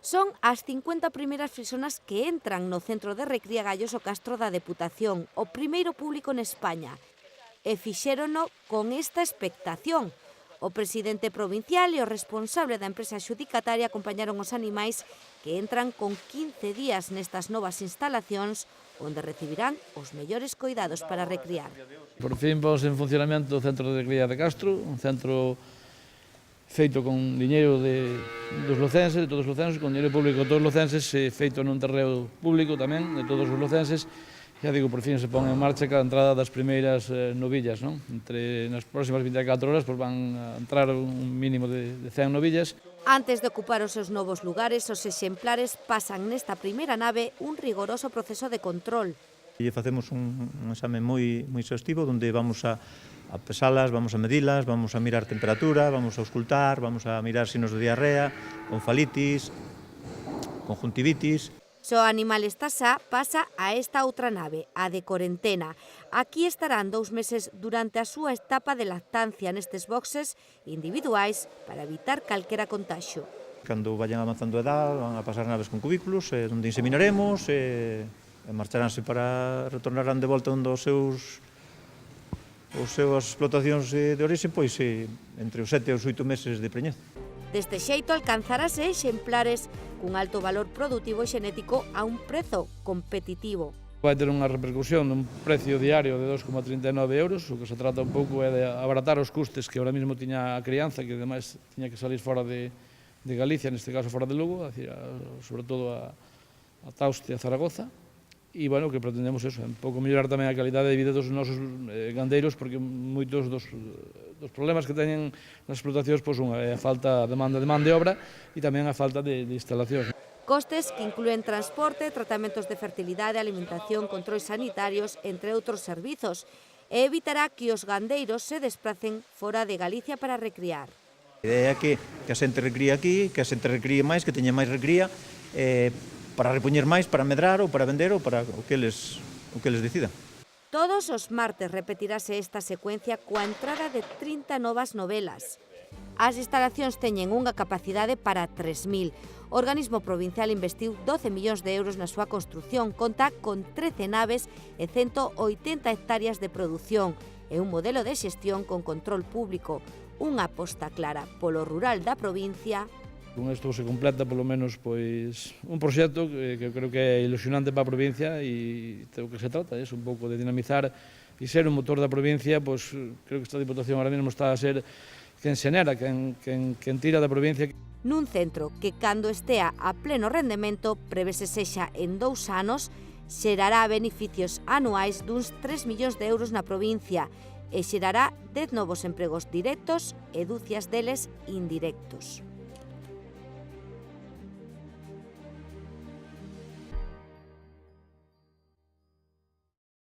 Son as 50 primeiras persoas que entran no Centro de Recría Gallos o Castro da Deputación, o primeiro público en España. E fixérono con esta expectación. O presidente provincial e o responsable da empresa xudicataria acompañaron os animais que entran con 15 días nestas novas instalacións onde recibirán os mellores coidados para recriar. Por fin pos en funcionamento o Centro de Recría de Castro, un centro feito con diñeiro dos lucenses, de todos os lucenses, con diñeiro público de todos os lucenses, feito nun terreo público tamén, de todos os lucenses. Ya digo, por fin se pon en marcha cada entrada das primeiras novillas, non? Nas próximas 24 horas van a entrar un mínimo de 100 novillas. Antes de ocupar os seus novos lugares, os exemplares pasan nesta primeira nave un rigoroso proceso de control. E facemos un exame moi exhaustivo onde vamos a pesalas, vamos a medilas, vamos a mirar temperatura, vamos a auscultar, vamos a mirar signos de diarrea, confalitis, conjuntivitis. Se o animal está xa, pasa a esta outra nave, a de corentena. Aquí estarán 2 meses durante a súa etapa de lactancia nestes boxes individuais para evitar calquera contaxio. Cando vayan avanzando a edad, van a pasar naves con cubículos, onde inseminaremos, e marcharánse para retornarán de volta onde as súas explotacións de orixe, pois entre os 7 e os 8 meses de preñez. Deste xeito alcanzarase exemplares cun alto valor produtivo e xenético a un prezo competitivo. Vai ter unha repercusión dun precio diario de 2,39 euros, o que se trata un pouco é de abaratar os custes que ahora mesmo tiña a crianza, que ademais tiña que salir fora de Galicia, neste caso fora de Lugo, sobre todo a Tauste e a Zaragoza. E, bueno, que pretendemos eso, un pouco mellorar tamén a calidade de vida dos nosos gandeiros, porque moitos dos problemas que teñen nas explotacións, pois unha é a falta de man de obra e tamén a falta de instalacións. Costes que incluen transporte, tratamentos de fertilidade, alimentación, controis sanitarios, entre outros servizos, e evitará que os gandeiros se despracen fora de Galicia para recriar. A idea é que a xente recría aquí, que a xente recríe máis, que teña máis recría, para repoñer máis, para medrar ou para vender ou para o que eles decidan. Todos os martes repetirase esta secuencia coa entrada de 30 novas novelas. As instalacións teñen unha capacidade para 3.000. O organismo provincial investiu 12 millóns de euros na súa construción, conta con 13 naves e 180 hectáreas de produción e un modelo de xestión con control público, unha aposta clara polo rural da provincia. Con isto se completa, polo menos, pois un proxecto que creo que é ilusionante para a provincia e do que se trata é un pouco de dinamizar e ser un motor da provincia, pois creo que esta Diputación ahora mesmo está a ser quen xenera, quen tira da provincia. Nun centro que, cando estea a pleno rendemento, prevese sexa en 2 anos, xerará beneficios anuais duns 3 millóns de euros na provincia e xerará 10 novos empregos directos e ducias deles indirectos.